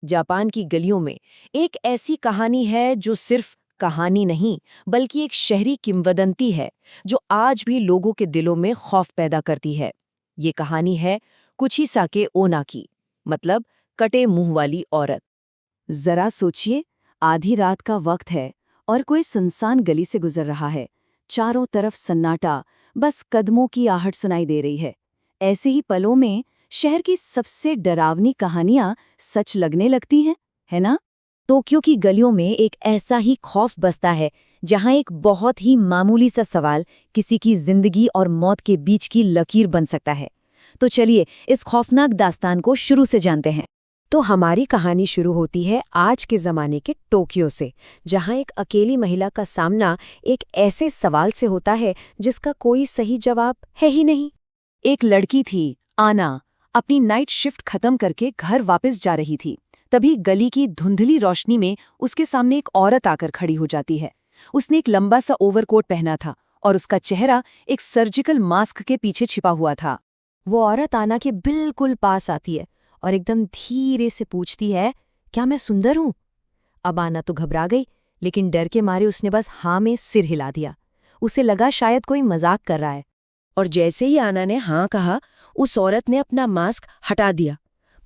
Japan की गलियों में एक ऐसी कहानी है जो सिर्फ कहानी नहीं बल्कि एक शहरी किंवदंती है जो आज भी लोगों के दिलों में खौफ पैदा करती है। ये कहानी है कुचिसाके ओना की, मतलब कटे मुंह वाली औरत। जरा सोचिए, आधी रात का वक्त है और कोई सुनसान गली से गुजर रहा है। चारों तरफ सन्नाटा, बस कदमों की आहट सुनाई दे रही है। ऐसे ही पलों में शहर की सबसे डरावनी कहानियां सच लगने लगती हैं, है ना? टोक्यो की गलियों में एक ऐसा ही खौफ बसता है जहां एक बहुत ही मामूली सा सवाल किसी की जिंदगी और मौत के बीच की लकीर बन सकता है। तो चलिए इस खौफनाक दास्तान को शुरू से जानते हैं। तो हमारी कहानी शुरू होती है आज के ज़माने के टोक्यो से, जहां एक अकेली महिला का सामना एक ऐसे सवाल से होता है जिसका कोई सही जवाब है ही नहीं। एक लड़की थी, आना, अपनी नाइट शिफ्ट खत्म करके घर वापस जा रही थी। तभी गली की धुंधली रोशनी में उसके सामने एक औरत आकर खड़ी हो जाती है। उसने एक लंबा सा ओवरकोट पहना था और उसका चेहरा एक सर्जिकल मास्क के पीछे छिपा हुआ था। वो औरत आना के बिल्कुल पास आती है और एकदम धीरे से पूछती है, क्या मैं सुंदर हूँ? अब आना तो घबरा गई, लेकिन डर के मारे उसने बस हाँ में सिर हिला दिया। उसे लगा शायद कोई मजाक कर रहा है। और जैसे ही आना ने हाँ कहा, उस औरत ने अपना मास्क हटा दिया।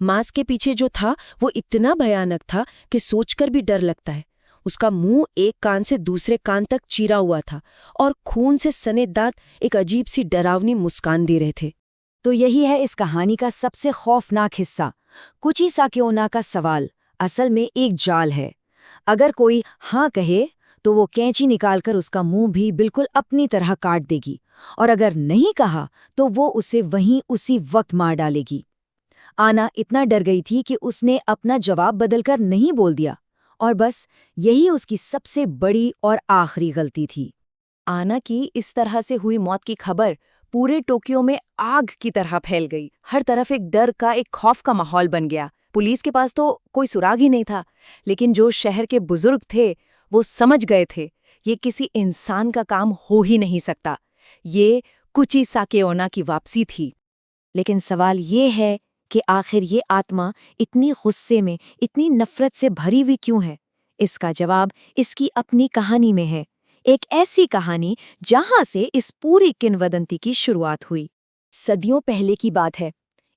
मास्क के पीछे जो था वो इतना भयानक था कि सोचकर भी डर लगता है। उसका मुंह एक कान से दूसरे कान तक चीरा हुआ था और खून से सने दांत एक अजीब सी डरावनी मुस्कान दे रहे थे। तो यही है इस कहानी का सबसे खौफनाक हिस्सा। कुचिसाके ओना का सवाल असल में एक जाल है। अगर कोई हाँ कहे तो वो कैंची निकालकर उसका मुंह भी बिल्कुल अपनी तरह काट देगी, और अगर नहीं कहा तो वो उसे वहीं उसी वक्त मार डालेगी। आना इतना डर गई थी कि उसने अपना जवाब बदलकर नहीं बोल दिया, और बस यही उसकी सबसे बड़ी और आखिरी गलती थी। आना की इस तरह से हुई मौत की खबर पूरे टोक्यो में आग की तरह फैल गई। हर तरफ एक डर का, एक खौफ का माहौल बन गया। पुलिस के पास तो कोई सुराग ही नहीं था, लेकिन जो शहर के बुजुर्ग थे वो समझ गए थे ये किसी इंसान का काम हो ही नहीं सकता। ये कुचिसाके ओना की वापसी थी। लेकिन सवाल ये है कि आखिर ये आत्मा इतनी गुस्से में, इतनी नफरत से भरी हुई क्यों है? इसका जवाब इसकी अपनी कहानी में है। एक ऐसी कहानी जहां से इस पूरी किंवदंती की शुरुआत हुई। सदियों पहले की बात है।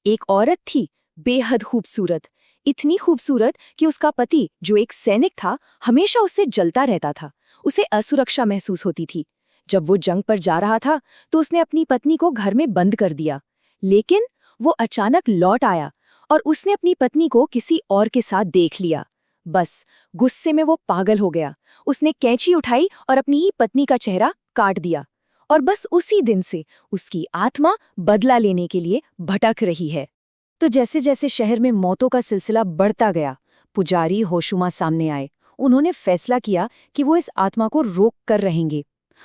एक औरत थी, बेहद खूबसूरत, इतनी खूबसूरत कि उसका पति, जो एक सैनिक था, हमेशा उससे जलता रहता था। उसे असुरक्षा महसूस होती थी। जब वो जंग पर जा रहा था तो उसने अपनी पत्नी को घर में बंद कर दिया। लेकिन वो अचानक लौट आया और उसने अपनी पत्नी को किसी और के साथ देख लिया। बस गुस्से में वो पागल हो गया। उसने कैंची उठाई और अपनी ही पत्नी का चेहरा काट दिया। और बस उसी दिन से उसकी आत्मा बदला लेने के लिए भटक रही है। तो जैसे जैसे शहर में मौतों का सिलसिला बढ़ता गया, पुजारी होशुमा सामने आए। उन्होंने फैसला किया कि वो इस आत्मा को रोक कर रहेंगे।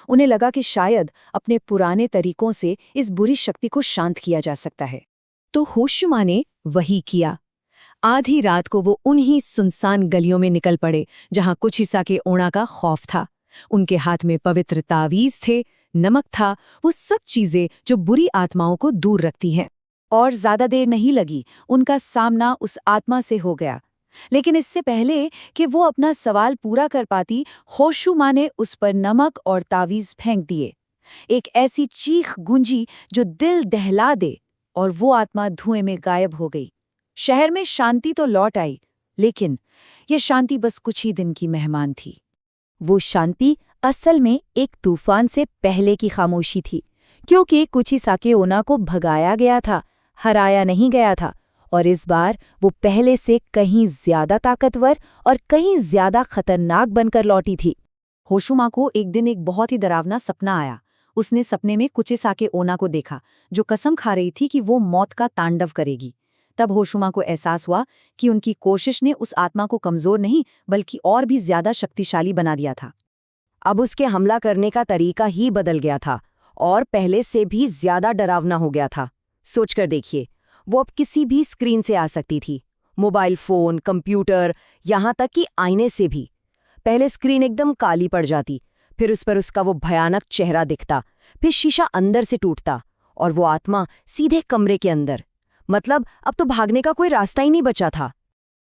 उन्हें लगा कि शायद अपने पुराने तरीकों से इस बुरी शक्ति को शांत किया जा सकता है। तो होशुमा ने वही किया। आधी रात को वो उन्हीं सुनसान गलियों में निकल पड़े जहां कुचिसाके ओना का खौफ था। उनके हाथ में पवित्र तावीज थे, नमक था, वो सब चीजें जो बुरी आत्माओं को दूर रखती हैं। और ज्यादा देर नहीं लगी, उनका सामना उस आत्मा से हो गया। लेकिन इससे पहले कि वो अपना सवाल पूरा कर पाती, होशुमा ने उस पर नमक और तावीज फेंक दिए। एक ऐसी चीख गूंजी जो दिल दहला दे, और वो आत्मा धुएं में गायब हो गई। शहर में शांति तो लौट आई, लेकिन यह शांति बस कुछ ही दिन की मेहमान थी। वो शांति असल में एक तूफान से पहले की खामोशी थी, क्योंकि कुचिसाके ओना को भगाया गया था, हराया नहीं गया था। और इस बार वो पहले से कहीं ज्यादा ताकतवर और कहीं ज्यादा खतरनाक बनकर लौटी थी। होशुमा को एक दिन एक बहुत ही डरावना सपना आया। उसने सपने में कुचिसाके ओना को देखा, जो कसम खा रही थी कि वो मौत का तांडव करेगी। तब होशुमा को एहसास हुआ कि उनकी कोशिश ने उस आत्मा को कमजोर नहीं बल्कि और भी ज्यादा शक्तिशाली बना दिया था। अब उसके हमला करने का तरीका ही बदल गया था और पहले से भी ज्यादा डरावना हो गया था। सोचकर देखिए, वो अब किसी भी स्क्रीन से आ सकती थी, मोबाइल फोन, कंप्यूटर, यहाँ तक कि आईने से भी। पहले स्क्रीन एकदम काली पड़ जाती, फिर उस पर उसका वो भयानक चेहरा दिखता, फिर शीशा अंदर से टूटता और वो आत्मा सीधे कमरे के अंदर। मतलब अब तो भागने का कोई रास्ता ही नहीं बचा था।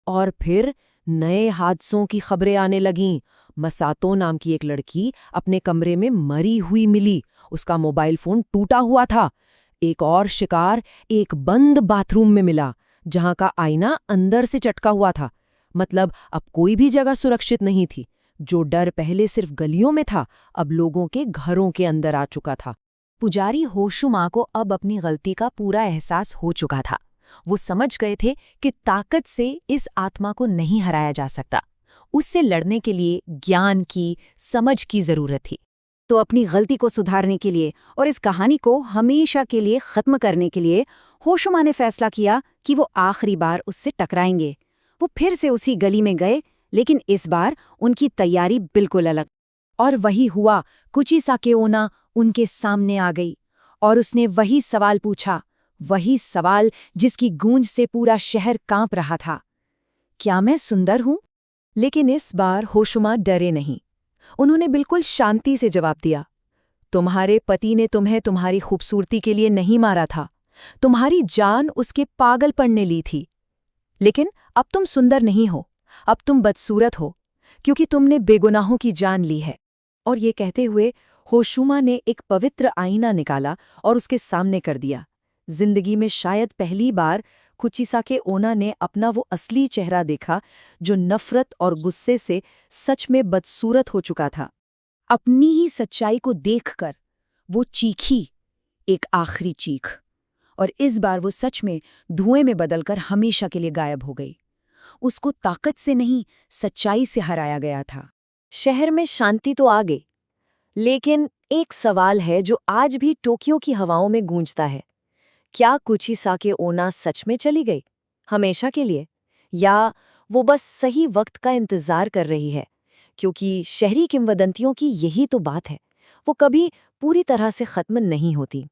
और फिर नए हादसों की खबरें आने लगीं। मसातो नाम की एक लड़की अपने कमरे में मरी हुई मिली, उसका मोबाइल फोन टूटा हुआ था। एक और शिकार एक बंद बाथरूम में मिला, जहां का आईना अंदर से चटका हुआ था। मतलब अब कोई भी जगह सुरक्षित नहीं थी। जो डर पहले सिर्फ गलियों में था, अब लोगों के घरों के अंदर आ चुका था। पुजारी होशुमा को अब अपनी गलती का पूरा एहसास हो चुका था। वो समझ गए थे कि ताकत से इस आत्मा को नहीं हराया जा सकता। उससे लड़ने के लिए ज्ञान की, समझ की जरूरत थी। तो अपनी गलती को सुधारने के लिए और इस कहानी को हमेशा के लिए खत्म करने के लिए होशुमा ने फैसला किया कि वो आखिरी बार उससे टकराएंगे। वो फिर से उसी गली में गए, लेकिन इस बार उनकी तैयारी बिल्कुल अलग। और वही हुआ। कुचिसाके ओना उनके सामने आ गई और उसने वही सवाल पूछा, वही सवाल जिसकी गूंज से पूरा शहर कांप रहा था। क्या मैं सुंदर हूं? लेकिन इस बार होशुमा डरे नहीं। उन्होंने बिल्कुल शांति से जवाब दिया, तुम्हारे पति ने तुम्हें तुम्हारी खूबसूरती के लिए नहीं मारा था। तुम्हारी जान उसके पागलपन ने ली थी। लेकिन अब तुम सुंदर नहीं हो, अब तुम बदसूरत हो, क्योंकि तुमने बेगुनाहों की जान ली है। और ये कहते हुए होशुमा ने एक पवित्र आईना निकाला और उसके सामने कर दिया। जिंदगी में शायद पहली बार कुचिसाके ओना ने अपना वो असली चेहरा देखा, जो नफरत और गुस्से से सच में बदसूरत हो चुका था। अपनी ही सच्चाई को देखकर वो चीखी, एक आखिरी चीख, और इस बार वो सच में धुएं में बदलकर हमेशा के लिए गायब हो गई। उसको ताकत से नहीं, सच्चाई से हराया गया था। शहर में शांति तो आ गई, लेकिन एक सवाल है जो आज भी टोक्यो की हवाओं में गूंजता है। क्या कुचिसाके ओना सच में चली गई, हमेशा के लिए? या वो बस सही वक्त का इंतजार कर रही है? क्योंकि शहरी किंवदंतियों की यही तो बात है, वो कभी पूरी तरह से खत्म नहीं होती।